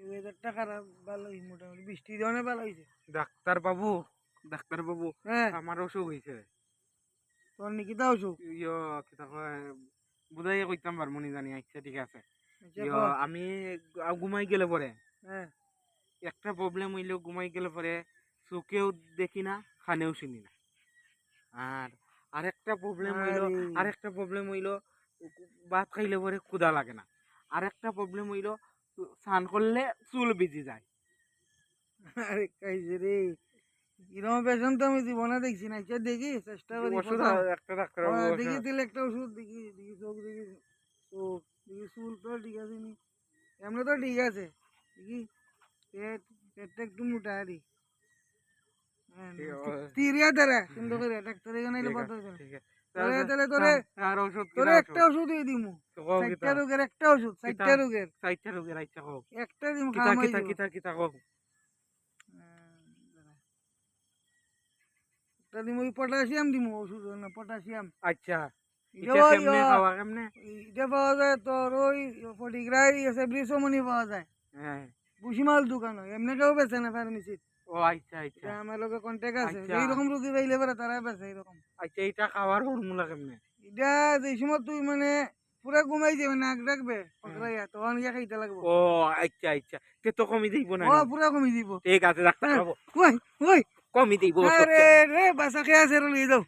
ওয়েদারটা খারাপ, ভালো হইছে মোটামুটি, বৃষ্টি দিনে ভালো হইছে। ডাক্তার বাবু হ্যাঁ, আমার অসুখ হয়েছে। তোর নাকি তা অসুখ? ইয়ো কিতা কয় বুঝাই কইতাম পারবো নি জানি। আচ্ছা ঠিক আছে। আচ্ছা ইয়ো ক। আমি ঘুমাই গেলে পরে হ্যাঁ, একটা প্রবলেম হইলো, ঘুমাই গেলে পরে চোখেও দেখি না, কানেও শুনি না। আর আরেকটা প্রবলেম হইলো আরে আরেকটা প্রবলেম হইলো ভাত খাইলে পরে ক্ষুধা লাগে না। আরেকটা প্রবলেম হইলো স্নান করলে চুল ভিজে যায়। আরে কাইছে রে, এরকম পেশেন্ট তো আমি জীবনে দেখছি না। আচ্ছা দেখি, চেষ্টা করি ওষুধ প্রথম। একটা ডাক্তার বাবু দেখি ওষুধ। দিলে একটা ওষুধ, দেখি দেখি চোখ, দেখি চোখ, দেখি চুল তো ঠিক আছে নি, এমনি তো ঠিক আছে। দেখি পেটটা একটু মোটা আর কি। ঠিক আছে, তিরিয়া তারা সুন্দর করে ডাক্তার এখানে এলে ঠিক কথা আছে, হবে। ঠিক আছে। তোরে তাহলে তাহলে তোরে আর ওষুধ তোরে কিনা একটা ওষুধ ওষুধই দিমু। কও কিতা 4টা রোগের একটা ওষুধ, কিতা 4টা রোগের চাইটা রোগের আচ্ছা কও একটা দিম, কিতা খাওয়াই কিতা দিব। কিতা কিতা কও। একটা দিমু ওই পটাশিয়াম দিমু, ওষুধ না পটাশিয়াম। আচ্ছা এটা এটা ওই কেমনে খাওয়া কেমনে? এটা পাওয়া যায় তোর ওই ফটিকরাই আছে, ব্রিসমনি পাওয়া যায় হ্যাঁ। ভুসিমাল দোকান, এমনি কেউ বেছে না ফার্মেসিত। ও আচ্ছা আচ্ছা এটা আমার লগে কন্ট্যাক্ট আছে, আচ্ছা এইরকম রোগী পাইলে পরে তারা বেছে এরকম। আচ্ছা এটা খাওয়ার ফর্মুলা কেমনে? এটা যে সময় তুই মানে পুরা ঘুমাই যাবে, নাক ডাকবে হ্যাঁ। পকড়াইয়া, তখন গিয়া খাইতে লাগবো। ও আচ্ছা আচ্ছা তে তো কমই দিব না ও নি? পুরা কমি দিব। ঠিক আছে ডাক্তার হ্যাঁ, বাবু ওই ওই কমই দিব ওষুধ। আরে রে বাসা খেয়ে আছে, লই যাও।